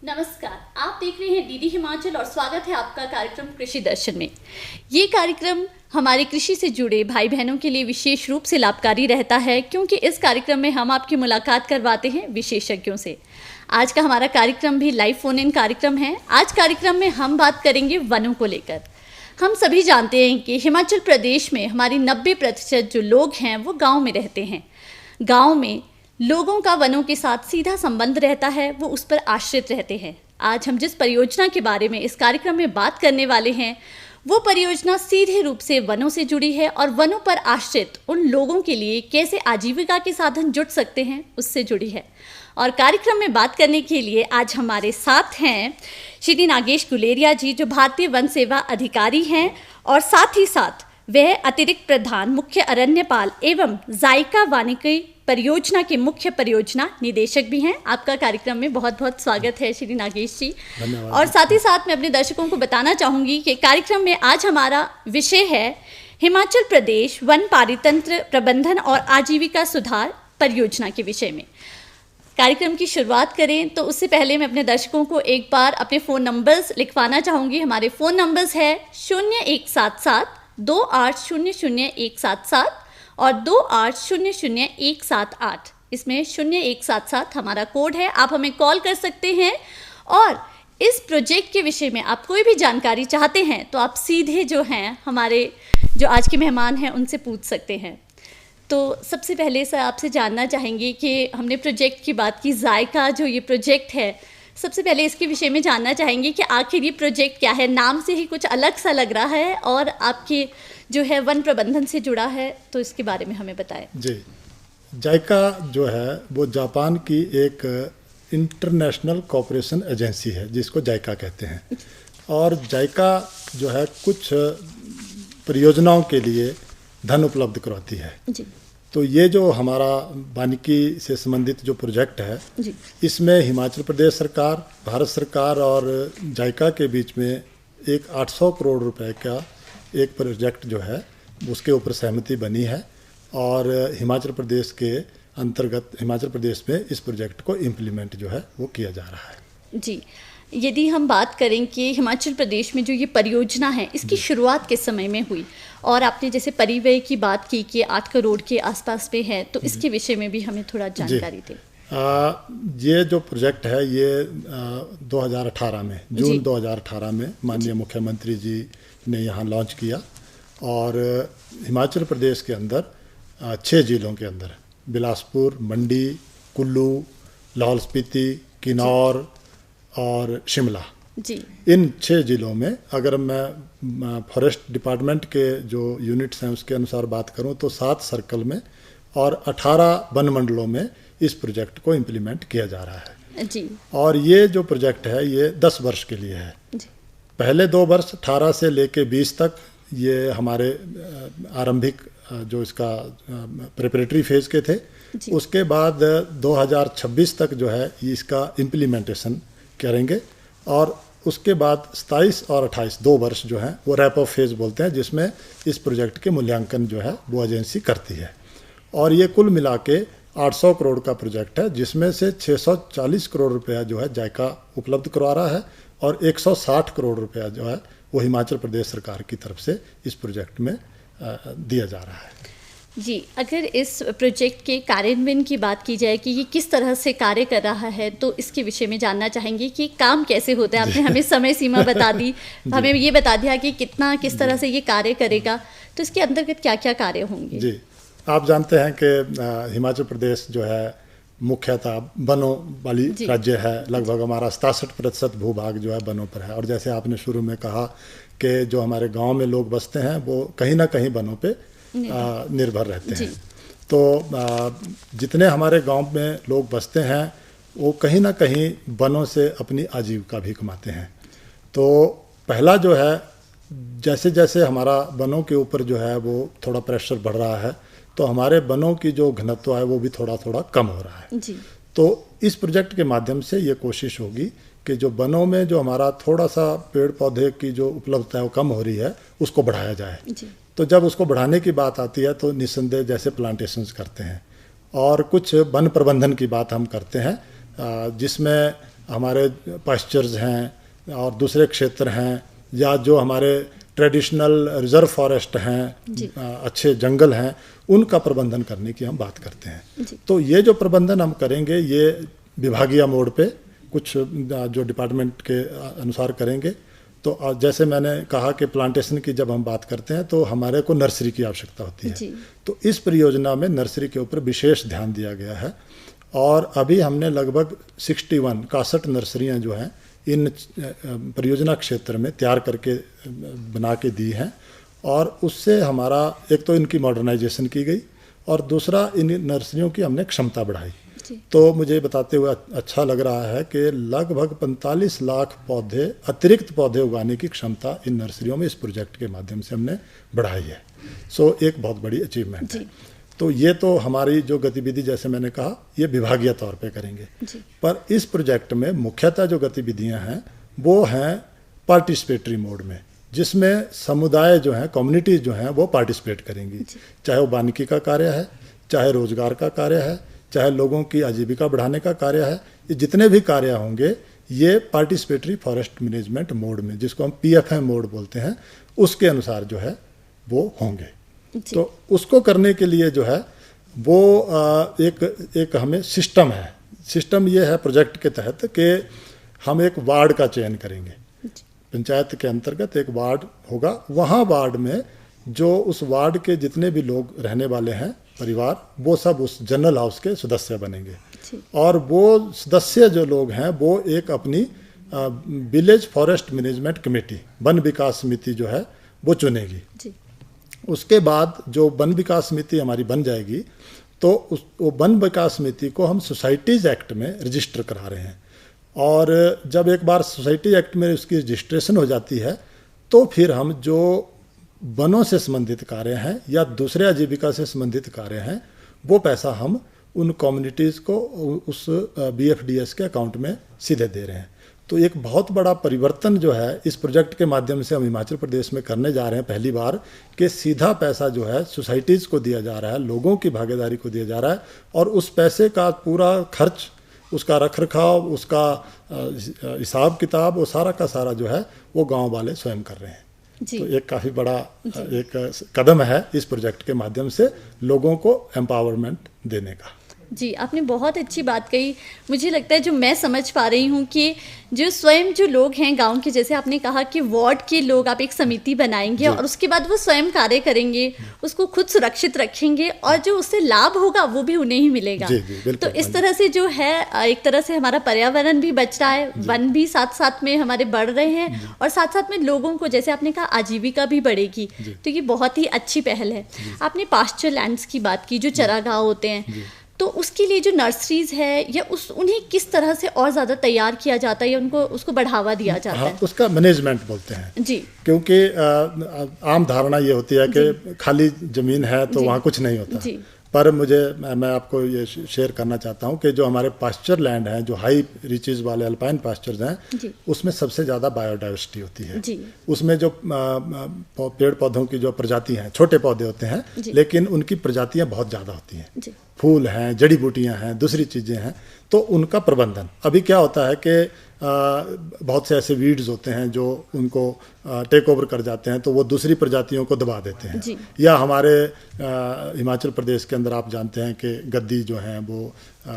नमस्कार, आप देख रहे हैं डीडी हिमाचल और स्वागत है आपका कार्यक्रम कृषि दर्शन में। ये कार्यक्रम हमारे कृषि से जुड़े भाई बहनों के लिए विशेष रूप से लाभकारी रहता है, क्योंकि इस कार्यक्रम में हम आपकी मुलाकात करवाते हैं विशेषज्ञों से। आज का हमारा कार्यक्रम भी लाइव फोन इन कार्यक्रम है। आज कार्यक्रम में हम बात करेंगे वनों को लेकर। हम सभी जानते हैं कि हिमाचल प्रदेश में हमारी 90% जो लोग हैं वो गाँव में रहते हैं। गाँव में लोगों का वनों के साथ सीधा संबंध रहता है, वो उस पर आश्रित रहते हैं। आज हम जिस परियोजना के बारे में इस कार्यक्रम में बात करने वाले हैं, वो परियोजना सीधे रूप से वनों से जुड़ी है और वनों पर आश्रित उन लोगों के लिए कैसे आजीविका के साधन जुट सकते हैं, उससे जुड़ी है। और कार्यक्रम में बात करने के लिए आज हमारे साथ हैं श्री नागेश गुलेरिया जी, जो भारतीय वन सेवा अधिकारी हैं और साथ ही साथ वह अतिरिक्त प्रधान मुख्य अरण्यपाल एवं जायका वानिकी परियोजना के मुख्य परियोजना निदेशक भी हैं। आपका कार्यक्रम में बहुत बहुत स्वागत है श्री नागेश जी। और साथ ही साथ मैं अपने दर्शकों को बताना चाहूँगी कि कार्यक्रम में आज हमारा विषय है हिमाचल प्रदेश वन पारितंत्र प्रबंधन और आजीविका सुधार परियोजना के विषय में। कार्यक्रम की शुरुआत करें तो उससे पहले मैं अपने दर्शकों को एक बार अपने फ़ोन नंबर्स लिखवाना चाहूँगी। हमारे फ़ोन नंबर्स है 0177 28000177 और 28000178। इसमें 0177 हमारा कोड है। आप हमें कॉल कर सकते हैं और इस प्रोजेक्ट के विषय में आप कोई भी जानकारी चाहते हैं तो आप सीधे जो हैं हमारे जो आज के मेहमान हैं उनसे पूछ सकते हैं। तो सबसे पहले सर आपसे जानना चाहेंगे कि हमने प्रोजेक्ट की बात की, जायका जो ये प्रोजेक्ट है, सबसे पहले इसके विषय में जानना चाहेंगे कि आखिर ये प्रोजेक्ट क्या है। नाम से ही कुछ अलग सा लग रहा है और आपके जो है वन प्रबंधन से जुड़ा है, तो इसके बारे में हमें बताएं। जी, जायका जो है वो जापान की एक इंटरनेशनल कोऑपरेशन एजेंसी है जिसको जायका कहते हैं। और जायका जो है कुछ परियोजनाओं के लिए धन उपलब्ध करवाती है जी। तो ये जो हमारा वानिकी से संबंधित जो प्रोजेक्ट है जी, इसमें हिमाचल प्रदेश सरकार, भारत सरकार और जायका के बीच में एक 800 करोड़ रुपए का एक प्रोजेक्ट जो है उसके ऊपर सहमति बनी है और हिमाचल प्रदेश के अंतर्गत हिमाचल प्रदेश में इस प्रोजेक्ट को इम्प्लीमेंट जो है वो किया जा रहा है जी। यदि हम बात करें कि हिमाचल प्रदेश में जो ये परियोजना है इसकी शुरुआत किस समय में हुई, और आपने जैसे परिव्यय की बात की कि 8 करोड़ के आसपास पे है, तो इसके विषय में भी हमें थोड़ा जानकारी दें। ये जो प्रोजेक्ट है ये 2018 में जून 2018 में माननीय मुख्यमंत्री जी ने यहाँ लॉन्च किया और हिमाचल प्रदेश के अंदर 6 जिलों के अंदर बिलासपुर, मंडी, कुल्लू, लाहौल स्पीति, किन्नौर और शिमला जी, इन 6 जिलों में अगर मैं फॉरेस्ट डिपार्टमेंट के जो यूनिट्स हैं उसके अनुसार बात करूं तो 7 सर्कल में और 18 वन मंडलों में इस प्रोजेक्ट को इम्प्लीमेंट किया जा रहा है जी। और ये जो प्रोजेक्ट है ये 10 वर्ष के लिए है जी। पहले 2 वर्ष 18 से लेके 20 तक ये हमारे आरंभिक जो इसका प्रिपरेटरी फेज के थे, उसके बाद 2026 तक जो है इसका इम्प्लीमेंटेशन करेंगे और उसके बाद 27 और 28 2 वर्ष जो है वो रैप अप फेज बोलते हैं, जिसमें इस प्रोजेक्ट के मूल्यांकन जो है वो एजेंसी करती है। और ये कुल मिला के 800 करोड़ का प्रोजेक्ट है, जिसमें से 640 करोड़ रुपया जो है जायका उपलब्ध करवा रहा है और 160 करोड़ रुपया जो है वो हिमाचल प्रदेश सरकार की तरफ से इस प्रोजेक्ट में दिया जा रहा है जी। अगर इस प्रोजेक्ट के कार्यान्वयन की बात की जाए कि ये किस तरह से कार्य कर रहा है, तो इसके विषय में जानना चाहेंगे कि काम कैसे होता है। आपने हमें समय सीमा बता दी, हमें ये बता दिया कि किस तरह से ये कार्य करेगा, तो इसके अंतर्गत क्या क्या कार्य होंगे जी। आप जानते हैं कि हिमाचल प्रदेश जो है मुख्यतः वनों वाली राज्य है। लगभग हमारा 67% भूभाग जो है वनों पर है। और जैसे आपने शुरू में कहा कि जो हमारे गांव में लोग बसते हैं वो कहीं ना कहीं वनों पे निर्भर रहते हैं। तो जितने हमारे गांव में लोग बसते हैं वो कहीं ना कहीं वनों से अपनी आजीविका भी कमाते हैं। तो पहला जो है, जैसे जैसे हमारा वनों के ऊपर जो है वो थोड़ा प्रेशर बढ़ रहा है, तो हमारे वनों की जो घनत्व है वो भी थोड़ा थोड़ा कम हो रहा है जी। तो इस प्रोजेक्ट के माध्यम से ये कोशिश होगी कि जो वनों में जो हमारा थोड़ा सा पेड़ पौधे की जो उपलब्धता है वो कम हो रही है, उसको बढ़ाया जाए जी। तो जब उसको बढ़ाने की बात आती है तो निस्संदेह जैसे प्लांटेशंस करते हैं और कुछ वन प्रबंधन की बात हम करते हैं, जिसमें हमारे पास्चर्स हैं और दूसरे क्षेत्र हैं, या जो हमारे ट्रेडिशनल रिजर्व फॉरेस्ट हैं, अच्छे जंगल हैं, उनका प्रबंधन करने की हम बात करते हैं। तो ये जो प्रबंधन हम करेंगे ये विभागीय मोड पे कुछ जो डिपार्टमेंट के अनुसार करेंगे। तो जैसे मैंने कहा कि प्लांटेशन की जब हम बात करते हैं तो हमारे को नर्सरी की आवश्यकता होती है, तो इस परियोजना में नर्सरी के ऊपर विशेष ध्यान दिया गया है। और अभी हमने लगभग 61 नर्सरियाँ जो हैं इन परियोजना क्षेत्र में तैयार करके बना के दी हैं, और उससे हमारा एक तो इनकी मॉडर्नाइजेशन की गई और दूसरा इन नर्सरियों की हमने क्षमता बढ़ाई। तो मुझे बताते हुए अच्छा लग रहा है कि लगभग 45 लाख पौधे, अतिरिक्त पौधे उगाने की क्षमता इन नर्सरियों में इस प्रोजेक्ट के माध्यम से हमने बढ़ाई है। सो एक बहुत बड़ी अचीवमेंट है। तो ये तो हमारी जो गतिविधि, जैसे मैंने कहा, ये विभागीय तौर पे करेंगे। पर इस प्रोजेक्ट में मुख्यतः जो गतिविधियां हैं वो हैं पार्टिसिपेटरी मोड में, जिसमें समुदाय जो हैं, कम्युनिटीज जो हैं, वो पार्टिसिपेट करेंगी। चाहे वो वानिकी का कार्य है, चाहे रोजगार का कार्य है, चाहे लोगों की आजीविका बढ़ाने का कार्य है, ये जितने भी कार्य होंगे ये पार्टिसिपेटरी फॉरेस्ट मैनेजमेंट मोड में, जिसको हम PFM मोड बोलते हैं, उसके अनुसार जो है वो होंगे। तो उसको करने के लिए जो है वो एक हमें सिस्टम है। सिस्टम ये है प्रोजेक्ट के तहत कि हम एक वार्ड का चयन करेंगे। पंचायत के अंतर्गत एक वार्ड होगा, वहाँ वार्ड में जो उस वार्ड के जितने भी लोग रहने वाले हैं, परिवार, वो सब उस जनरल हाउस के सदस्य बनेंगे। और वो सदस्य जो लोग हैं वो एक अपनी विलेज फॉरेस्ट मैनेजमेंट कमेटी, वन विकास समिति जो है वो चुनेगी। उसके बाद जो वन विकास समिति हमारी बन जाएगी तो वो वन विकास समिति को हम सोसाइटीज़ एक्ट में रजिस्टर करा रहे हैं। और जब एक बार सोसाइटी एक्ट में उसकी रजिस्ट्रेशन हो जाती है तो फिर हम जो वनों से संबंधित कार्य हैं या दूसरे आजीविका से संबंधित कार्य हैं, वो पैसा हम उन कम्युनिटीज़ को उस BFDS के अकाउंट में सीधे दे रहे हैं। तो एक बहुत बड़ा परिवर्तन जो है इस प्रोजेक्ट के माध्यम से हम हिमाचल प्रदेश में करने जा रहे हैं, पहली बार, कि सीधा पैसा जो है सोसाइटीज़ को दिया जा रहा है, लोगों की भागीदारी को दिया जा रहा है, और उस पैसे का पूरा खर्च, उसका रखरखाव, उसका हिसाब किताब, वो सारा का सारा जो है वो गांव वाले स्वयं कर रहे हैं। तो एक काफ़ी बड़ा एक कदम है इस प्रोजेक्ट के माध्यम से लोगों को एम्पावरमेंट देने का। जी, आपने बहुत अच्छी बात कही। मुझे लगता है जो मैं समझ पा रही हूँ कि जो स्वयं जो लोग हैं गांव के, जैसे आपने कहा कि वार्ड के लोग आप एक समिति बनाएंगे और उसके बाद वो स्वयं कार्य करेंगे, उसको खुद सुरक्षित रखेंगे और जो उससे लाभ होगा वो भी उन्हें ही मिलेगा। तो इस तरह से जो है एक तरह से हमारा पर्यावरण भी बच रहा है, वन भी साथ साथ में हमारे बढ़ रहे हैं और साथ साथ में लोगों को, जैसे आपने कहा, आजीविका भी बढ़ेगी। तो ये बहुत ही अच्छी पहल है। आपने पास्चर लैंड्स की बात की, जो चरागाह होते हैं, तो उसके लिए जो नर्सरीज है या उन्हें किस तरह से और ज़्यादा तैयार किया जाता है या उनको उसको बढ़ावा दिया जाता है? उसका मैनेजमेंट बोलते हैं जी। क्योंकि आम धारणा ये होती है कि खाली ज़मीन है तो वहाँ कुछ नहीं होता जी। पर मैं आपको ये शेयर करना चाहता हूँ कि जो हमारे पास्चर लैंड हैं, जो हाई रिचेज वाले अल्पाइन पास्चर्स हैं, उसमें सबसे ज़्यादा बायोडाइवर्सिटी होती है जी। उसमें जो पेड़ पौधों की जो प्रजाति हैं, छोटे पौधे होते हैं लेकिन उनकी प्रजातियाँ बहुत ज़्यादा होती हैं, फूल हैं, जड़ी बूटियाँ हैं, दूसरी चीज़ें हैं। तो उनका प्रबंधन, अभी क्या होता है कि बहुत से ऐसे वीड्स होते हैं जो उनको टेक ओवर कर जाते हैं, तो वो दूसरी प्रजातियों को दबा देते हैं। या हमारे हिमाचल प्रदेश के अंदर आप जानते हैं कि गद्दी जो हैं वो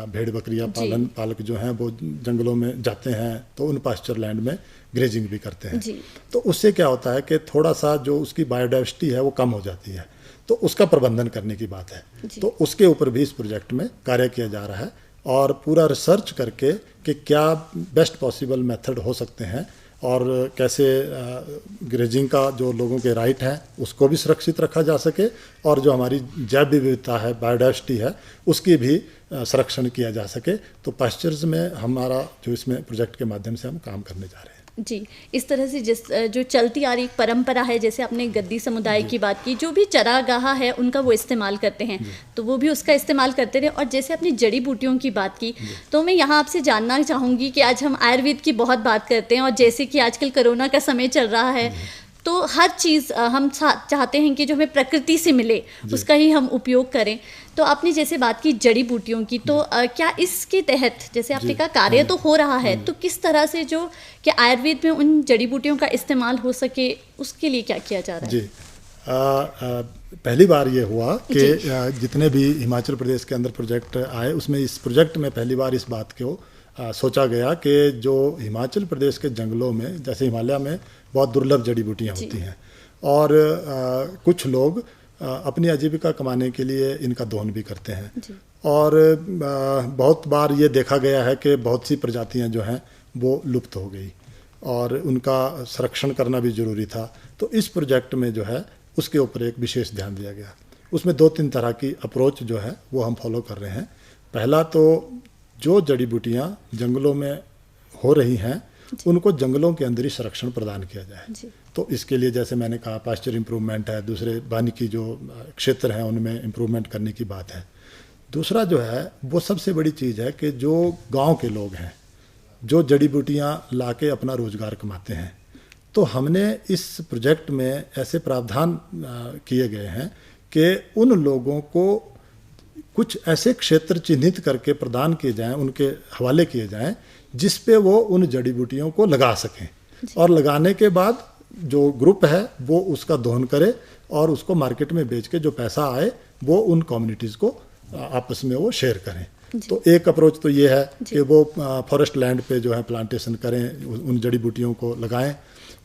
भेड़ बकरियां पालक जो हैं वो जंगलों में जाते हैं, तो उन पास्चर लैंड में ग्रेजिंग भी करते हैं। तो उससे क्या होता है कि थोड़ा सा जो उसकी बायोडाइवर्सिटी है वो कम हो जाती है, तो उसका प्रबंधन करने की बात है। तो उसके ऊपर भी इस प्रोजेक्ट में कार्य किया जा रहा है और पूरा रिसर्च करके कि क्या बेस्ट पॉसिबल मेथड हो सकते हैं और कैसे ग्रेजिंग का जो लोगों के राइट हैं उसको भी सुरक्षित रखा जा सके और जो हमारी जैव विविधता है, बायोडाइवर्सिटी है, उसकी भी संरक्षण किया जा सके। तो पास्चर्स में हमारा जो इसमें प्रोजेक्ट के माध्यम से हम काम करने जा रहे हैं जी। इस तरह से जो चलती आ रही एक परंपरा है, जैसे आपने गद्दी समुदाय की बात की, जो भी चरागाह है उनका वो इस्तेमाल करते हैं, तो वो भी उसका इस्तेमाल करते रहे। और जैसे अपनी जड़ी बूटियों की बात की, तो मैं यहाँ आपसे जानना चाहूँगी कि आज हम आयुर्वेद की बहुत बात करते हैं और जैसे कि आजकल कोरोना का समय चल रहा है, तो हर चीज़ हम चाहते हैं कि जो हमें प्रकृति से मिले उसका ही हम उपयोग करें। तो आपने जैसे बात की जड़ी बूटियों की, तो क्या इसके तहत जैसे आपने कहा कार्य तो हो रहा है, तो किस तरह से जो क्या आयुर्वेद में उन जड़ी बूटियों का इस्तेमाल हो सके उसके लिए क्या किया जा रहा है? जी, पहली बार ये हुआ कि जितने भी हिमाचल प्रदेश के अंदर प्रोजेक्ट आए उसमें इस प्रोजेक्ट में पहली बार इस बात को सोचा गया कि जो हिमाचल प्रदेश के जंगलों में, जैसे हिमालय में बहुत दुर्लभ जड़ी बूटियाँ होती हैं और कुछ लोग अपनी आजीविका कमाने के लिए इनका दोहन भी करते हैं और बहुत बार ये देखा गया है कि बहुत सी प्रजातियां जो हैं वो लुप्त हो गई और उनका संरक्षण करना भी ज़रूरी था। तो इस प्रोजेक्ट में जो है उसके ऊपर एक विशेष ध्यान दिया गया। उसमें 2-3 तरह की अप्रोच जो है वो हम फॉलो कर रहे हैं। पहला तो जो जड़ी बूटियाँ जंगलों में हो रही हैं उनको जंगलों के अंदर ही संरक्षण प्रदान किया जाए। तो इसके लिए जैसे मैंने कहा पास्चर इम्प्रूवमेंट है, दूसरे वानिकी जो क्षेत्र हैं उनमें इम्प्रूवमेंट करने की बात है। दूसरा जो है वो सबसे बड़ी चीज़ है कि जो गांव के लोग हैं जो जड़ी बूटियाँ लाके अपना रोज़गार कमाते हैं, तो हमने इस प्रोजेक्ट में ऐसे प्रावधान किए गए हैं कि उन लोगों को कुछ ऐसे क्षेत्र चिन्हित करके प्रदान किए जाएं, उनके हवाले किए जाएं जिस पे वो उन जड़ी बूटियों को लगा सकें और लगाने के बाद जो ग्रुप है वो उसका दोहन करे और उसको मार्केट में बेच के जो पैसा आए वो उन कम्युनिटीज़ को आपस में वो शेयर करें। तो एक अप्रोच तो ये है कि वो फॉरेस्ट लैंड पे जो है प्लांटेशन करें, उन जड़ी बूटियों को लगाएं।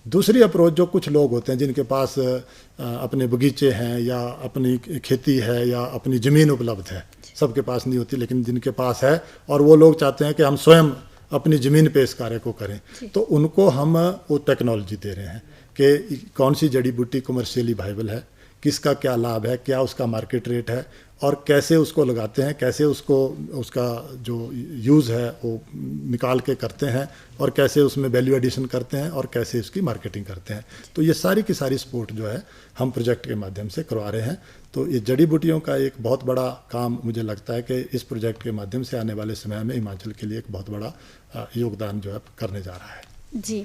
दूसरी अप्रोच जो कुछ लोग होते हैं जिनके पास अपने बगीचे हैं या अपनी खेती है या अपनी ज़मीन उपलब्ध है, सबके पास नहीं होती लेकिन जिनके पास है और वो लोग चाहते हैं कि हम स्वयं अपनी ज़मीन पे इस कार्य को करें, तो उनको हम वो टेक्नोलॉजी दे रहे हैं कि कौन सी जड़ी बूटी कमर्शियली वाइबल है, किसका क्या लाभ है, क्या उसका मार्केट रेट है और कैसे उसको लगाते हैं, कैसे उसको उसका जो यूज़ है वो निकाल के करते हैं और कैसे उसमें वैल्यू एडिशन करते हैं और कैसे उसकी मार्केटिंग करते हैं। तो ये सारी की सारी सपोर्ट जो है हम प्रोजेक्ट के माध्यम से करवा रहे हैं। तो ये जड़ी बूटियों का एक बहुत बड़ा काम मुझे लगता है कि इस प्रोजेक्ट के माध्यम से आने वाले समय में हिमाचल के लिए एक बहुत बड़ा योगदान जो है करने जा रहा है। जी,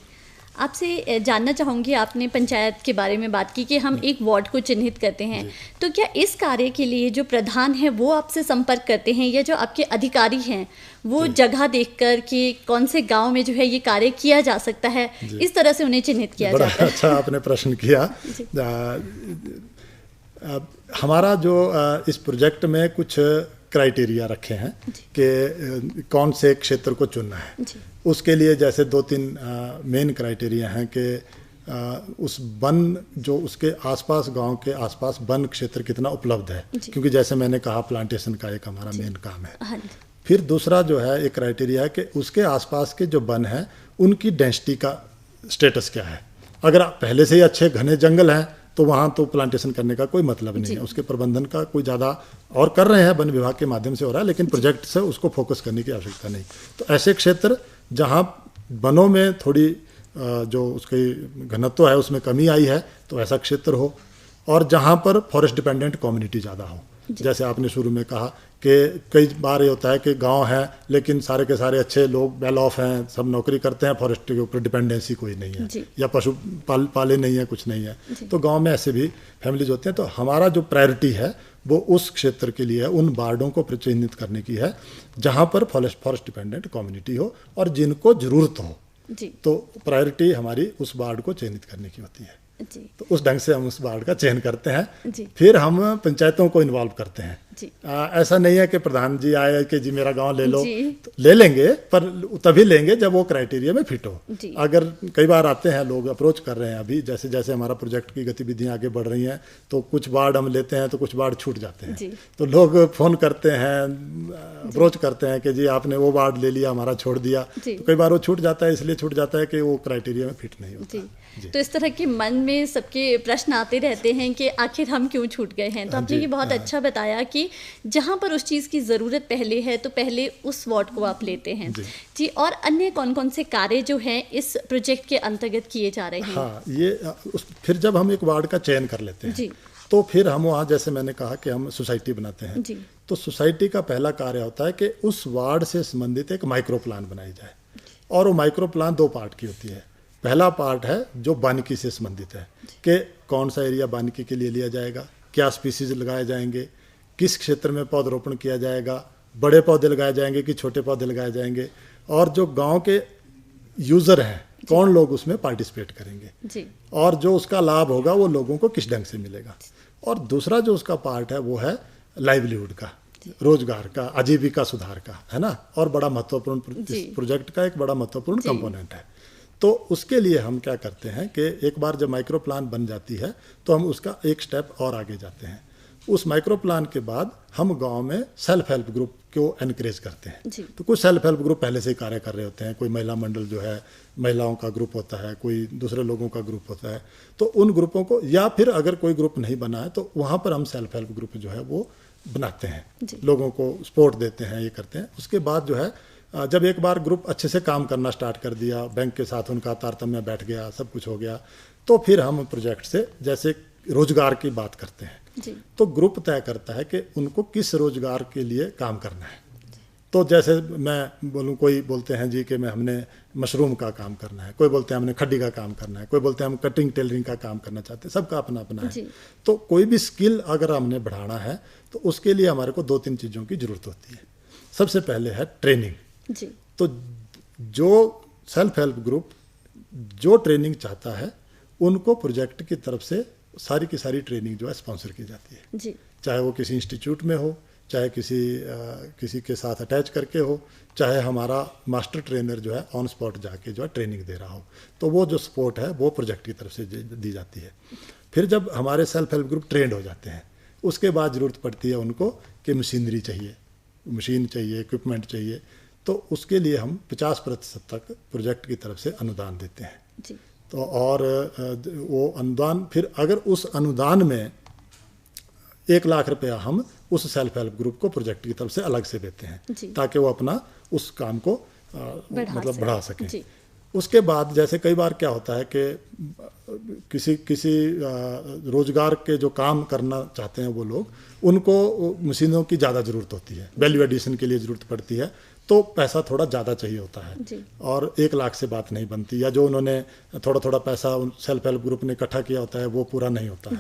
आपसे जानना चाहूँगी, आपने पंचायत के बारे में बात की कि हम एक वार्ड को चिन्हित करते हैं, तो क्या इस कार्य के लिए जो प्रधान है वो आपसे संपर्क करते हैं या जो आपके अधिकारी हैं वो जगह देखकर कि कौन से गांव में जो है ये कार्य किया जा सकता है, इस तरह से उन्हें चिन्हित किया जाता है? बड़ा अच्छा आपने प्रश्न किया। हमारा जो इस प्रोजेक्ट में कुछ क्राइटेरिया रखे हैं कि कौन से क्षेत्र को चुनना है। उसके लिए जैसे 2-3 मेन क्राइटेरिया हैं कि उस वन जो उसके आसपास, गांव के आसपास वन क्षेत्र कितना उपलब्ध है, क्योंकि जैसे मैंने कहा प्लांटेशन का एक हमारा मेन काम है। फिर दूसरा जो है एक क्राइटेरिया है कि उसके आसपास के जो वन हैं उनकी डेंसिटी का स्टेटस क्या है। अगर पहले से ही अच्छे घने जंगल हैं तो वहाँ तो प्लांटेशन करने का कोई मतलब नहीं है, उसके प्रबंधन का कोई ज़्यादा और कर रहे हैं, वन विभाग के माध्यम से हो रहा है, लेकिन प्रोजेक्ट से उसको फोकस करने की आवश्यकता नहीं। तो ऐसे क्षेत्र जहाँ वनों में थोड़ी जो उसकी घनत्व है उसमें कमी आई है तो ऐसा क्षेत्र हो, और जहाँ पर फॉरेस्ट डिपेंडेंट कम्युनिटी ज़्यादा हो। जैसे आपने शुरू में कहा कि कई बार ये होता है कि गांव है लेकिन सारे के सारे अच्छे लोग वेल ऑफ हैं, सब नौकरी करते हैं, फॉरेस्ट के ऊपर डिपेंडेंसी कोई नहीं है या पशु पाले नहीं है, कुछ नहीं है, तो गांव में ऐसे भी फैमिलीज होते हैं। तो हमारा जो प्रायोरिटी है वो उस क्षेत्र के लिए उन वार्डों को चिन्हित करने की है जहाँ पर फॉरेस्ट डिपेंडेंट कम्युनिटी हो और जिनको ज़रूरत हो। तो प्रायोरिटी हमारी उस वार्ड को चिन्हित करने की होती है। तो उस ढंग से हम उस वार्ड का चयन करते हैं। फिर हम पंचायतों को इन्वॉल्व करते हैं। ऐसा नहीं है कि प्रधान जी आए कि जी मेरा गांव ले लो, तो ले लेंगे पर तभी लेंगे जब वो क्राइटेरिया में फिट हो। अगर कई बार आते हैं लोग अप्रोच कर रहे हैं, अभी जैसे जैसे हमारा प्रोजेक्ट की गतिविधियां आगे बढ़ रही हैं तो कुछ वार्ड हम लेते हैं तो कुछ वार्ड छूट जाते हैं, तो लोग फोन करते हैं, अप्रोच करते हैं कि जी आपने वो वार्ड ले लिया, हमारा छोड़ दिया। तो कई बार वो छूट जाता है, इसलिए छूट जाता है कि वो क्राइटेरिया में फिट नहीं होता। तो इस तरह के मन में सबके प्रश्न आते रहते हैं कि आखिर हम क्यों छूट गए हैं। तो आपने ये बहुत अच्छा बताया कि जहाँ पर उस चीज़ की ज़रूरत पहले है तो पहले उस वार्ड को आप लेते हैं। जी, और अन्य कौन कौन से कार्य जो हैं इस प्रोजेक्ट के अंतर्गत किए जा रहे हैं? हाँ, ये फिर जब हम एक वार्ड का चयन कर लेते हैं तो फिर हम वहाँ, जैसे मैंने कहा कि हम सोसाइटी बनाते हैं, तो सोसाइटी का पहला कार्य होता है कि उस वार्ड से संबंधित एक माइक्रो प्लान बनाई जाए। और वो माइक्रो प्लान 2 पार्ट की होती है। पहला पार्ट है जो वानिकी से संबंधित है कि कौन सा एरिया वानिकी के लिए लिया जाएगा, क्या स्पीसीज लगाए जाएंगे, किस क्षेत्र में पौधरोपण किया जाएगा, बड़े पौधे लगाए जाएंगे कि छोटे पौधे लगाए जाएंगे, और जो गांव के यूज़र हैं कौन लोग उसमें पार्टिसिपेट करेंगे जी। और जो उसका लाभ होगा वो लोगों को किस ढंग से मिलेगा। और दूसरा जो उसका पार्ट है वो है लाइवलीहुड का, रोजगार का, आजीविका सुधार का, है ना, और बड़ा महत्वपूर्ण इस प्रोजेक्ट का एक बड़ा महत्वपूर्ण कंपोनेंट है। तो उसके लिए हम क्या करते हैं कि एक बार जब माइक्रो प्लान बन जाती है तो हम उसका एक स्टेप और आगे जाते हैं। उस माइक्रो प्लान के बाद हम गांव में सेल्फ हेल्प ग्रुप को एनकरेज करते हैं। तो कुछ सेल्फ हेल्प ग्रुप पहले से ही कार्य कर रहे होते हैं, कोई महिला मंडल जो है महिलाओं का ग्रुप होता है, कोई दूसरे लोगों का ग्रुप होता है, तो उन ग्रुपों को, या फिर अगर कोई ग्रुप नहीं बना है तो वहाँ पर हम सेल्फ हेल्प ग्रुप जो है वो बनाते हैं, लोगों को सपोर्ट देते हैं, ये करते हैं। उसके बाद जो है जब एक बार ग्रुप अच्छे से काम करना स्टार्ट कर दिया, बैंक के साथ उनका तारतम्य बैठ गया, सब कुछ हो गया, तो फिर हम प्रोजेक्ट से जैसे रोजगार की बात करते हैं जी। तो ग्रुप तय करता है कि उनको किस रोजगार के लिए काम करना है। तो जैसे मैं बोलूँ, कोई बोलते हैं जी कि हमने मशरूम का काम करना है, कोई बोलते हैं हमने खड्डी का काम करना है, कोई बोलते हैं हम कटिंग टेलरिंग का काम करना चाहते हैं, सबका अपना अपना है। तो कोई भी स्किल अगर हमने बढ़ाना है तो उसके लिए हमारे को 2-3 चीज़ों की ज़रूरत होती है। सबसे पहले है ट्रेनिंग जी। तो जो सेल्फ हेल्प ग्रुप जो ट्रेनिंग चाहता है उनको प्रोजेक्ट की तरफ से सारी की सारी ट्रेनिंग जो है स्पॉन्सर की जाती है जी। चाहे वो किसी इंस्टीट्यूट में हो, चाहे किसी के साथ अटैच करके हो, चाहे हमारा मास्टर ट्रेनर जो है ऑन स्पॉट जाके जो है ट्रेनिंग दे रहा हो, तो वो जो सपोर्ट है वो प्रोजेक्ट की तरफ से दी जाती है। फिर जब हमारे सेल्फ हेल्प ग्रुप ट्रेंड हो जाते हैं उसके बाद ज़रूरत पड़ती है उनको कि मशीनरी चाहिए, मशीन चाहिए, इक्विपमेंट चाहिए, तो उसके लिए हम 50% तक प्रोजेक्ट की तरफ से अनुदान देते हैं जी। तो और वो अनुदान, फिर अगर उस अनुदान में 1 लाख रुपया हम उस सेल्फ हेल्प ग्रुप को प्रोजेक्ट की तरफ से अलग से देते हैं ताकि वो अपना उस काम को बढ़ा सकें। उसके बाद जैसे कई बार क्या होता है कि किसी रोजगार के जो काम करना चाहते हैं वो लोग, उनको मशीनों की ज़्यादा ज़रूरत होती है, वैल्यू एडिशन के लिए ज़रूरत पड़ती है, तो पैसा थोड़ा ज़्यादा चाहिए होता है और 1 लाख से बात नहीं बनती, या जो उन्होंने थोड़ा थोड़ा पैसा सेल्फ हेल्प ग्रुप ने इकट्ठा किया होता है वो पूरा नहीं होता है,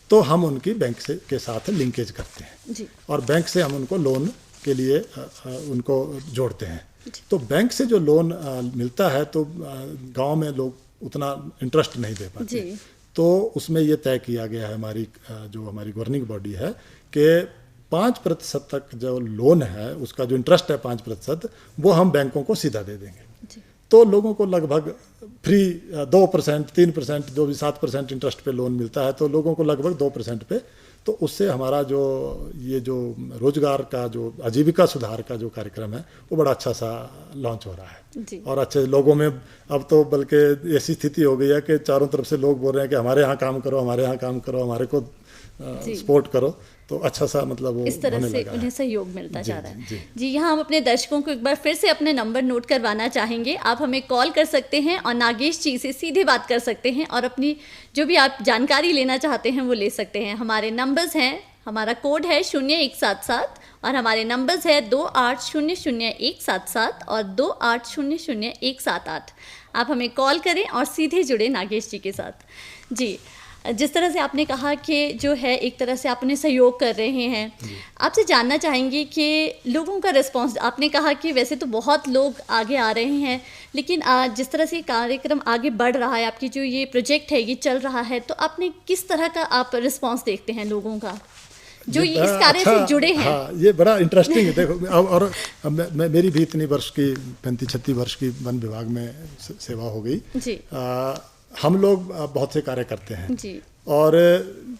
तो हम उनकी बैंक से के साथ लिंकेज करते हैं और बैंक से हम उनको लोन के लिए उनको जोड़ते हैं। तो बैंक से जो लोन मिलता है तो गांव में लोग उतना इंटरेस्ट नहीं दे पाते, तो उसमें ये तय किया गया है हमारी जो हमारी गवर्निंग बॉडी है कि 5% तक जो लोन है उसका जो इंटरेस्ट है 5% वो हम बैंकों को सीधा दे देंगे। तो लोगों को लगभग फ्री 2%, 3%, जो भी 7% इंटरेस्ट पे लोन मिलता है तो लोगों को लगभग 2% पे, तो उससे हमारा जो ये जो रोजगार का जो आजीविका सुधार का जो कार्यक्रम है वो बड़ा अच्छा सा लॉन्च हो रहा है और अच्छे लोगों में अब तो बल्कि ऐसी स्थिति हो गई है कि चारों तरफ से लोग बोल रहे हैं कि हमारे यहाँ काम करो, हमारे यहाँ काम करो, हमारे को सपोर्ट करो, तो अच्छा सा मतलब वो इस तरह से उन्हें सहयोग मिलता जा रहा है। जी, यहाँ हम अपने दर्शकों को एक बार फिर से अपने नंबर नोट करवाना चाहेंगे। आप हमें कॉल कर सकते हैं और नागेश जी से सीधे बात कर सकते हैं और अपनी जो भी आप जानकारी लेना चाहते हैं वो ले सकते हैं। हमारे नंबर्स हैं, हमारा कोड है 0177 और हमारे नंबर्स है 28000177 और 28000178। आप हमें कॉल करें और सीधे जुड़े नागेश जी के साथ। जी, जिस तरह से आपने कहा कि जो है एक तरह से आपने सहयोग कर रहे हैं, आपसे जानना चाहेंगे कि लोगों का रिस्पांस, आपने कहा कि वैसे तो बहुत लोग आगे आ रहे हैं, लेकिन जिस तरह से कार्यक्रम आगे बढ़ रहा है, आपकी जो ये प्रोजेक्ट है ये चल रहा है, तो आपने किस तरह का आप रिस्पांस देखते हैं लोगों का जो इस कार्य से जुड़े हैं? हाँ, ये बड़ा इंटरेस्टिंग है। देखो और मेरी भी इतनी वर्ष की 35-36 वर्ष की वन विभाग में सेवा हो गई जी। हम लोग बहुत से कार्य करते हैं जी। और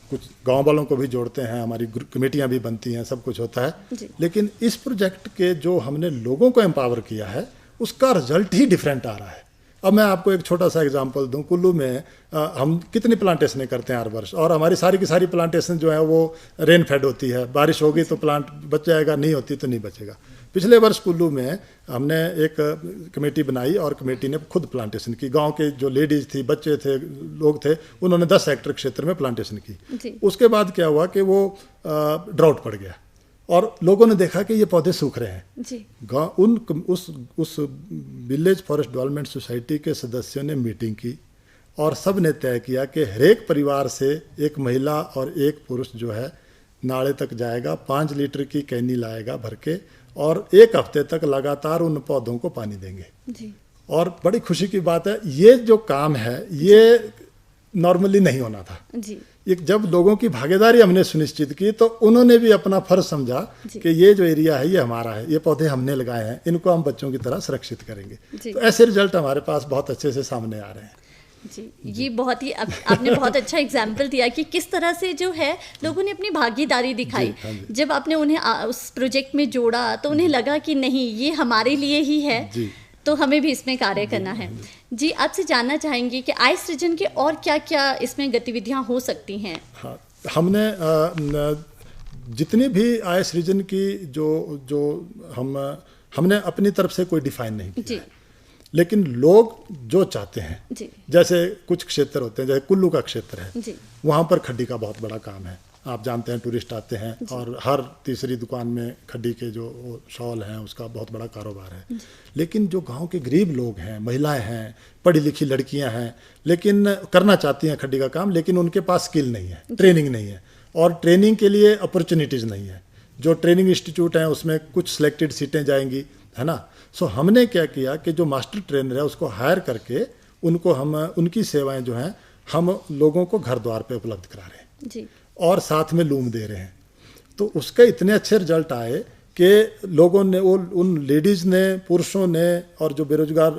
कुछ गांव वालों को भी जोड़ते हैं, हमारी कमेटियां भी बनती हैं, सब कुछ होता है जी। लेकिन इस प्रोजेक्ट के जो हमने लोगों को एम्पावर किया है उसका रिजल्ट ही डिफरेंट आ रहा है। अब मैं आपको एक छोटा सा एग्जांपल दूं, कुल्लू में हम कितनी प्लांटेशनें करते हैं हर वर्ष, और हमारी सारी की सारी प्लांटेशन जो है वो रेन फेड होती है, बारिश होगी तो प्लांट बच जाएगा, नहीं होती तो नहीं बचेगा। पिछले वर्ष कुल्लू में हमने एक कमेटी बनाई और कमेटी ने खुद प्लांटेशन की। गांव के जो लेडीज थी, बच्चे थे, लोग थे, उन्होंने 10 हेक्टेयर क्षेत्र में प्लांटेशन की। उसके बाद क्या हुआ कि वो ड्राउट पड़ गया, और लोगों ने देखा कि ये पौधे सूख रहे हैं जी। उस विलेज फॉरेस्ट डेवलपमेंट सोसाइटी के सदस्यों ने मीटिंग की और सब ने तय किया कि हर एक परिवार से एक महिला और एक पुरुष जो है नाले तक जाएगा, 5 लीटर की कैनी लाएगा भर के, और 1 हफ्ते तक लगातार उन पौधों को पानी देंगे जी। और बड़ी खुशी की बात है, ये जो काम है ये नॉर्मली नहीं होना था जी। एक जब लोगों की भागीदारी हमने सुनिश्चित की तो उन्होंने भी अपना फर्ज समझा कि ये जो एरिया है ये हमारा है, ये पौधे हमने लगाए हैं, इनको हम बच्चों की तरह सुरक्षित करेंगे। तो ऐसे रिजल्ट हमारे पास बहुत अच्छे से सामने आ रहे हैं जी। ये बहुत ही आपने बहुत अच्छा एग्जाम्पल दिया कि किस तरह से जो है लोगों ने अपनी भागीदारी दिखाई। जब आपने उन्हें उस प्रोजेक्ट में जोड़ा तो उन्हें लगा कि नहीं ये हमारे लिए ही है, तो हमें भी इसमें कार्य करना है। जी, आपसे जानना चाहेंगे कि आय सृजन के और क्या क्या इसमें गतिविधियां हो सकती हैं? हाँ, हमने जितनी भी आय सृजन की जो हमने अपनी तरफ से कोई डिफाइन नहीं किया है, लेकिन लोग जो चाहते हैं जी। जैसे कुछ क्षेत्र होते हैं, जैसे कुल्लू का क्षेत्र है जी। वहाँ पर खड्डी का बहुत बड़ा काम है। आप जानते हैं टूरिस्ट आते हैं और हर तीसरी दुकान में खड्डी के जो शॉल हैं उसका बहुत बड़ा कारोबार है। लेकिन जो गांव के गरीब लोग हैं, महिलाएं हैं, पढ़ी लिखी लड़कियां हैं, लेकिन करना चाहती हैं खड्डी का काम, लेकिन उनके पास स्किल नहीं है, ट्रेनिंग नहीं है और ट्रेनिंग के लिए अपॉर्चुनिटीज़ नहीं है। जो ट्रेनिंग इंस्टीट्यूट हैं उसमें कुछ सिलेक्टेड सीटें जाएंगी, है ना। सो हमने क्या किया कि जो मास्टर ट्रेनर है उसको हायर करके उनको हम उनकी सेवाएं जो हैं हम लोगों को घर द्वार पे उपलब्ध करा रहे हैं जी। और साथ में लूम दे रहे हैं। तो उसके इतने अच्छे रिजल्ट आए कि लोगों ने, वो उन लेडीज़ ने, पुरुषों ने और जो बेरोजगार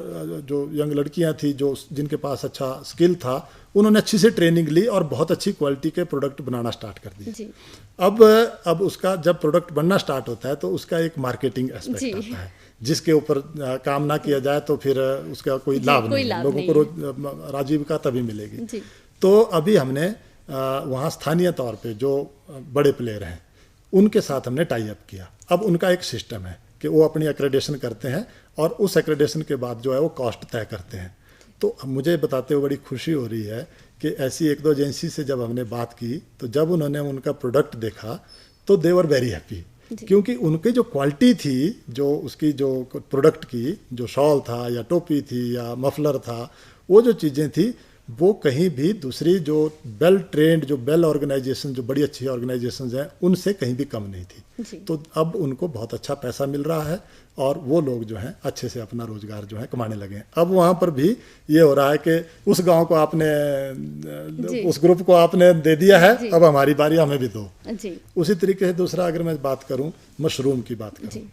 जो यंग लड़कियां थी जो जिनके पास अच्छा स्किल था, उन्होंने अच्छी से ट्रेनिंग ली और बहुत अच्छी क्वालिटी के प्रोडक्ट बनाना स्टार्ट कर दिए। अब उसका जब प्रोडक्ट बनना स्टार्ट होता है तो उसका एक मार्केटिंग एस्पेक्ट आता है जिसके ऊपर काम ना किया जाए तो फिर उसका कोई लाभ नहीं, लोगों को रोज आजीविका तभी मिलेगी। तो अभी हमने वहाँ स्थानीय तौर पे जो बड़े प्लेयर हैं उनके साथ हमने टाई अप किया। अब उनका एक सिस्टम है कि वो अपनी एक्रेडिटेशन करते हैं और उस एक्रेडिटेशन के बाद जो है वो कॉस्ट तय करते हैं। तो मुझे बताते हुए बड़ी खुशी हो रही है कि ऐसी 1-2 एजेंसी से जब हमने बात की तो जब उन्होंने उनका प्रोडक्ट देखा तो दे वर वेरी हैप्पी, क्योंकि उनकी जो क्वालिटी थी, जो उसकी जो प्रोडक्ट की जो शॉल था या टोपी थी या मफलर था, वो जो चीज़ें थी वो कहीं भी दूसरी जो वेल ट्रेंड, जो वेल ऑर्गेनाइजेशन, जो बड़ी अच्छी ऑर्गेनाइजेशंस हैं उनसे कहीं भी कम नहीं थी। तो अब उनको बहुत अच्छा पैसा मिल रहा है और वो लोग जो हैं अच्छे से अपना रोजगार जो है कमाने लगे हैं। अब वहाँ पर भी ये हो रहा है कि उस गांव को आपने, उस ग्रुप को आपने दे दिया है, अब हमारी बारी, हमें भी दो। उसी तरीके से दूसरा अगर मैं बात करूँ, मशरूम की बात करूँ,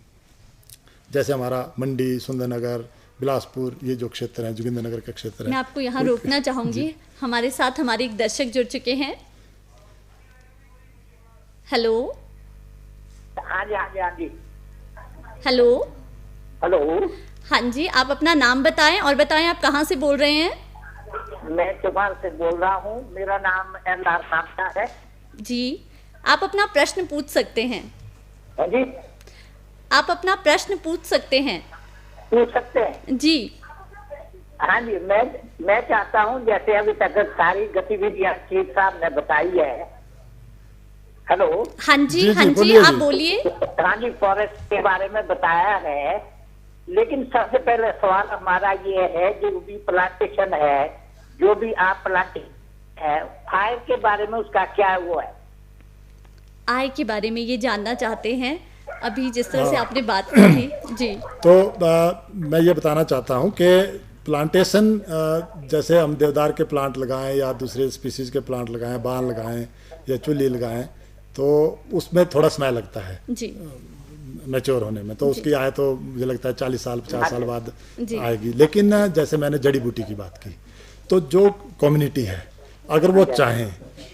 जैसे हमारा मंडी, सुंदरनगर, बिलासपुर, ये जो क्षेत्र है, जोगिंद्रनगर का क्षेत्र है। मैं आपको यहाँ रोकना चाहूंगी, हमारे साथ हमारे एक दर्शक जुड़ चुके हैं। हेलो। हाँ जी, हाँ जी, हाँ जी। हेलो। हेलो। हाँ जी, आप अपना नाम बताएं और बताएं आप कहाँ से बोल रहे हैं। मैं चौपाल से बोल रहा हूँ, मेरा नाम LR नामता है जी। आप अपना प्रश्न पूछ सकते हैं। हाँ जी, आप अपना प्रश्न पूछ सकते हैं। पूछ सकते हैं जी। हाँ जी, मैं चाहता हूँ जैसे अभी तक सारी गतिविधियाँ चीफ साहब ने बताई है। हेलो। हाँ जी, हाँ जी, आप बोलिए। हाँ जी, फॉरेस्ट के बारे में बताया है, लेकिन सबसे पहले सवाल हमारा ये है जो भी प्लांटेशन है, जो भी आप प्लांटेशन है, आय के बारे में उसका क्या वो है? आय के बारे में ये जानना चाहते हैं अभी जिस तरह से आपने बात की थी जी। तो मैं ये बताना चाहता हूँ कि प्लांटेशन, जैसे हम देवदार के प्लांट लगाएं या दूसरे स्पीसीज के प्लांट लगाएं, बान लगाएं या चुल्ली लगाएं, तो उसमें थोड़ा समय लगता है जी मैच्योर होने में। तो उसकी आय तो मुझे लगता है 40 साल 50 साल बाद आएगी। लेकिन जैसे मैंने जड़ी बूटी की बात की, तो जो कम्युनिटी है अगर वो चाहें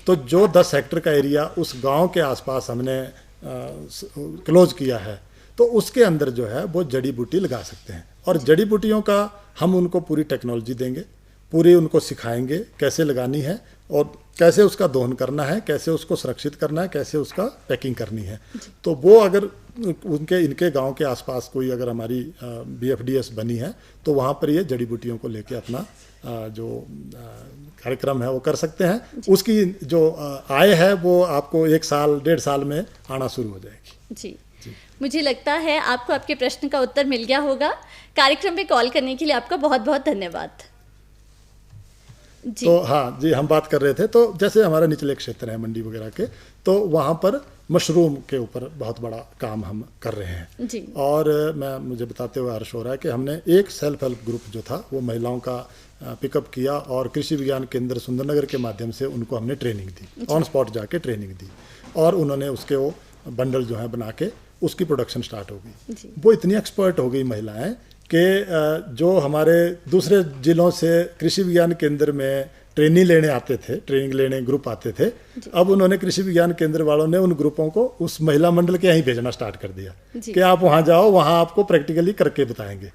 तो जो 10 हेक्टेयर का एरिया उस गाँव के आसपास हमने क्लोज किया है, तो उसके अंदर जो है वो जड़ी बूटी लगा सकते हैं। और जड़ी बूटियों का हम उनको पूरी टेक्नोलॉजी देंगे, पूरी उनको सिखाएंगे कैसे लगानी है और कैसे उसका दोहन करना है, कैसे उसको सुरक्षित करना है, कैसे उसका पैकिंग करनी है। तो वो अगर इनके गांव के आसपास कोई अगर हमारी BFDS बनी है तो वहाँ पर ये जड़ी बूटियों को लेके अपना जो कार्यक्रम है वो कर सकते हैं। उसकी जो आय है वो आपको 1 साल 1.5 साल में आना शुरू हो जाएगी। जी, मुझे लगता है आपको आपके प्रश्न का उत्तर मिल गया होगा। कार्यक्रम में कॉल करने के लिए आपका बहुत बहुत धन्यवाद। जी। तो हाँ जी, हम बात कर रहे थे तो जैसे हमारा निचले क्षेत्र है मंडी वगैरह के, तो वहाँ पर मशरूम के ऊपर बहुत बड़ा काम हम कर रहे हैं जी। और मुझे बताते हुए हर्ष हो रहा है कि हमने एक सेल्फ हेल्प ग्रुप जो था वो महिलाओं का पिकअप किया और कृषि विज्ञान केंद्र सुंदरनगर के माध्यम से उनको हमने ट्रेनिंग दी, ऑन स्पॉट जाके ट्रेनिंग दी और उन्होंने उसके वो बंडल जो है बना के उसकी प्रोडक्शन स्टार्ट हो गई। वो इतनी एक्सपर्ट हो गई महिलाएं कि जो हमारे दूसरे जिलों से कृषि विज्ञान केंद्र में ट्रेनिंग लेने आते थे, ट्रेनिंग लेने ग्रुप आते थे, अब उन्होंने कृषि विज्ञान केंद्र वालों ने उन ग्रुपों को उस महिला मंडल के यहीं भेजना स्टार्ट कर दिया कि आप वहाँ जाओ, वहाँ आपको प्रैक्टिकली करके बताएंगे।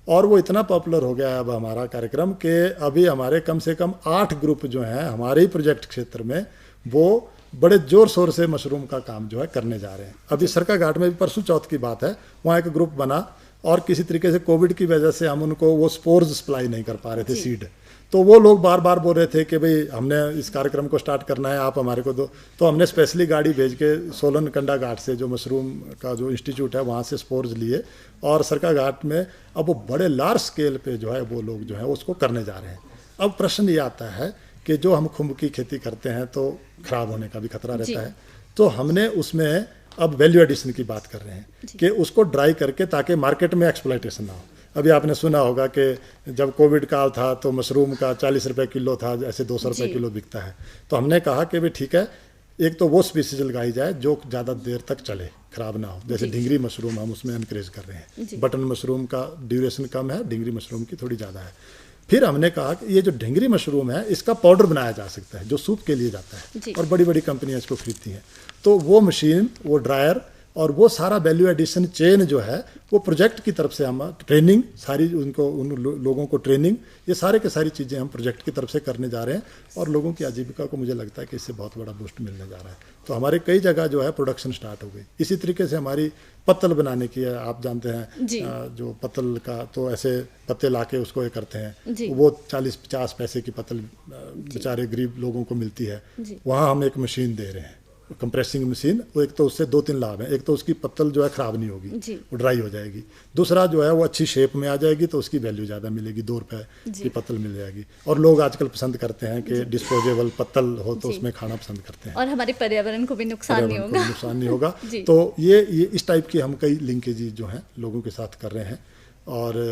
और वो इतना पॉपुलर हो गया है अब हमारा कार्यक्रम कि अभी हमारे कम से कम 8 ग्रुप जो हैं हमारे ही प्रोजेक्ट क्षेत्र में वो बड़े जोर शोर से मशरूम का काम जो है करने जा रहे हैं। अभी सरका घाट में भी परसों चौथ की बात है, वहाँ एक ग्रुप बना और किसी तरीके से कोविड की वजह से हम उनको वो स्पोर्स सप्लाई नहीं कर पा रहे थे, सीड। तो वो लोग बार बार बोल रहे थे कि भाई हमने इस कार्यक्रम को स्टार्ट करना है, आप हमारे को दो। तो हमने स्पेशली गाड़ी भेज के सोलन कंडा घाट से जो मशरूम का जो इंस्टीट्यूट है वहाँ से स्पोर्स लिए और सरका घाट में अब वो बड़े लार्ज स्केल पे जो है वो लोग जो है उसको करने जा रहे हैं। अब प्रश्न ये आता है कि जो हम खुम्ब की खेती करते हैं तो खराब होने का भी खतरा रहता है, तो हमने उसमें अब वैल्यू एडिशन की बात कर रहे हैं कि उसको ड्राई करके ताकि मार्केट में एक्सप्लॉइटेशन ना हो। अभी आपने सुना होगा कि जब कोविड काल था तो मशरूम का 40 रुपये किलो था, ऐसे 200 रुपये किलो बिकता है। तो हमने कहा कि भाई ठीक है, एक तो वो स्पीसीज लगाई जाए जो ज़्यादा देर तक चले, खराब ना हो। जैसे ढिंगरी मशरूम हम उसमें इनकरेज कर रहे हैं। बटन मशरूम का ड्यूरेशन कम है, ढिंगरी मशरूम की थोड़ी ज़्यादा है। फिर हमने कहा कि ये जो ढिंगरी मशरूम है इसका पाउडर बनाया जा सकता है जो सूप के लिए जाता है और बड़ी बड़ी कंपनियां इसको खरीदती हैं। तो वो मशीन, वो ड्रायर और वो सारा वैल्यू एडिशन चेन जो है वो प्रोजेक्ट की तरफ से हम ट्रेनिंग सारी उनको उन लोगों को ट्रेनिंग, ये सारे के सारी चीज़ें हम प्रोजेक्ट की तरफ से करने जा रहे हैं और लोगों की आजीविका को मुझे लगता है कि इससे बहुत बड़ा बूस्ट मिलने जा रहा है। तो हमारे कई जगह जो है प्रोडक्शन स्टार्ट हो गई। इसी तरीके से हमारी पत्तल बनाने की है, आप जानते हैं जो पत्तल का तो ऐसे पत्ते लाके उसको ये करते हैं, वो 40-50 पैसे की पत्तल बेचारे गरीब लोगों को मिलती है। वहाँ हम एक मशीन दे रहे हैं, कंप्रेसिंग मशीन। वो एक तो उससे 2-3 लाभ हैं। एक तो उसकी पत्तल जो है ख़राब नहीं होगी, वो ड्राई हो जाएगी। दूसरा जो है वो अच्छी शेप में आ जाएगी तो उसकी वैल्यू ज़्यादा मिलेगी, 2 रुपये की पत्तल मिल जाएगी। और लोग आजकल पसंद करते हैं कि डिस्पोजेबल पत्तल हो तो उसमें खाना पसंद करते हैं और हमारे पर्यावरण को भी नुकसान नहीं होगा। तो ये इस टाइप की हम कई लिंकेज जो हैं लोगों के साथ कर रहे हैं। और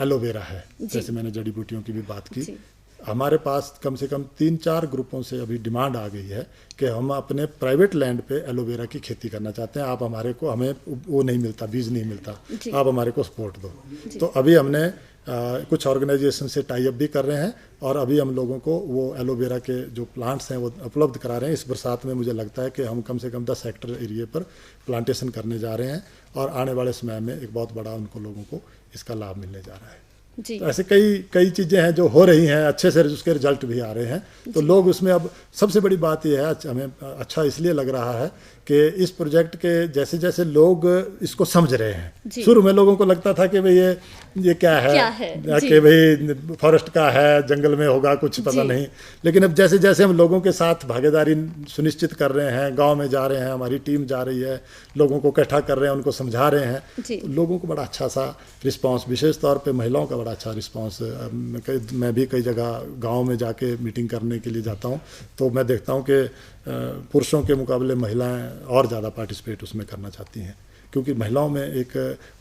एलोवेरा है, जैसे मैंने जड़ी बूटियों की भी बात की, हमारे पास कम से कम 3-4 ग्रुपों से अभी डिमांड आ गई है कि हम अपने प्राइवेट लैंड पे एलोवेरा की खेती करना चाहते हैं। आप हमारे को, हमें वो नहीं मिलता, बीज नहीं मिलता, आप हमारे को सपोर्ट दो। तो अभी हमने कुछ ऑर्गेनाइजेशन से टाई अप भी कर रहे हैं और अभी हम लोगों को वो एलोवेरा के जो प्लांट्स हैं वो उपलब्ध करा रहे हैं। इस बरसात में मुझे लगता है कि हम कम से कम 10 हेक्टर एरिया पर प्लांटेशन करने जा रहे हैं और आने वाले समय में एक बहुत बड़ा उनको लोगों को इसका लाभ मिलने जा रहा है। तो ऐसे कई चीज़ें हैं जो हो रही हैं, अच्छे से उसके रिजल्ट भी आ रहे हैं। तो लोग उसमें, अब सबसे बड़ी बात यह है, हमें अच्छा इसलिए लग रहा है कि इस प्रोजेक्ट के जैसे जैसे लोग इसको समझ रहे हैं। शुरू में लोगों को लगता था कि भाई ये क्या है? कि भाई फॉरेस्ट का है, जंगल में होगा, कुछ पता नहीं। लेकिन अब जैसे जैसे हम लोगों के साथ भागीदारी सुनिश्चित कर रहे हैं, गांव में जा रहे हैं, हमारी टीम जा रही है, लोगों को इकट्ठा कर रहे हैं, उनको समझा रहे हैं, तो लोगों को बड़ा अच्छा सा रिस्पांस, विशेष तौर पे महिलाओं का बड़ा अच्छा रिस्पांस। मैं भी कई जगह गाँव में जाके मीटिंग करने के लिए जाता हूँ तो मैं देखता हूँ कि पुरुषों के मुकाबले महिलाएं और ज़्यादा पार्टिसिपेट उसमें करना चाहती हैं, क्योंकि महिलाओं में एक,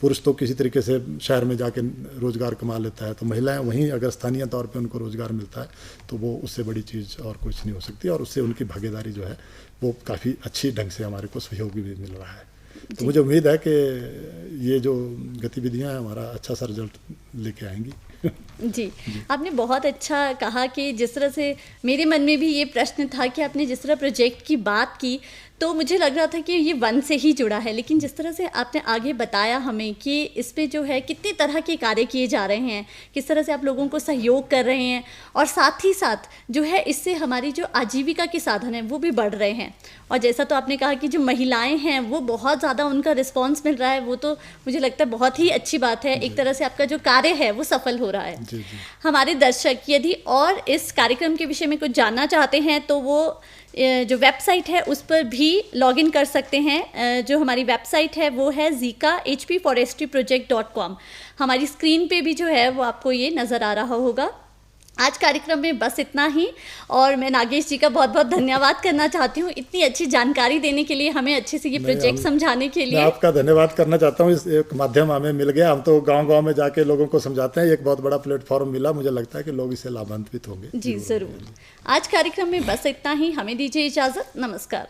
पुरुष तो किसी तरीके से शहर में जाके रोज़गार कमा लेता है, तो महिलाएं वहीं अगर स्थानीय तौर पे उनको रोज़गार मिलता है तो वो उससे बड़ी चीज़ और कुछ नहीं हो सकती। और उससे उनकी भागीदारी जो है वो काफ़ी अच्छी ढंग से हमारे को सहयोग भी मिल रहा है। तो मुझे उम्मीद है कि ये जो गतिविधियाँ हैं हमारा अच्छा सा रिजल्ट लेके आएंगी। जी, आपने बहुत अच्छा कहा कि जिस तरह से मेरे मन में भी ये प्रश्न था कि आपने जिस तरह प्रोजेक्ट की बात की तो मुझे लग रहा था कि ये वन से ही जुड़ा है, लेकिन जिस तरह से आपने आगे बताया हमें कि इस पे जो है कितनी तरह के कार्य किए जा रहे हैं, किस तरह से आप लोगों को सहयोग कर रहे हैं, और साथ ही साथ जो है इससे हमारी जो आजीविका के साधन हैं वो भी बढ़ रहे हैं। और जैसा तो आपने कहा कि जो महिलाएं हैं वो बहुत ज़्यादा उनका रिस्पॉन्स मिल रहा है, वो तो मुझे लगता है बहुत ही अच्छी बात है। एक तरह से आपका जो कार्य है वो सफल हो रहा है। जी जी। हमारे दर्शक यदि और इस कार्यक्रम के विषय में कुछ जानना चाहते हैं तो वो जो वेबसाइट है उस पर भी लॉगिन कर सकते हैं। जो हमारी वेबसाइट है वो है zikahpforestryproject.com। हमारी स्क्रीन पे भी जो है वो आपको ये नज़र आ रहा होगा। आज कार्यक्रम में बस इतना ही, और मैं नागेश जी का बहुत बहुत धन्यवाद करना चाहती हूँ इतनी अच्छी जानकारी देने के लिए, हमें अच्छे से ये प्रोजेक्ट समझाने के लिए। मैं आपका धन्यवाद करना चाहता हूँ, इस एक माध्यम हमें मिल गया। हम तो गांव-गांव में जाके लोगों को समझाते हैं, एक बहुत बड़ा प्लेटफॉर्म मिला, मुझे लगता है कि लोग इससे लाभान्वित होंगे। जी ज़रूर। आज कार्यक्रम में बस इतना ही, हमें दीजिए इजाज़त, नमस्कार।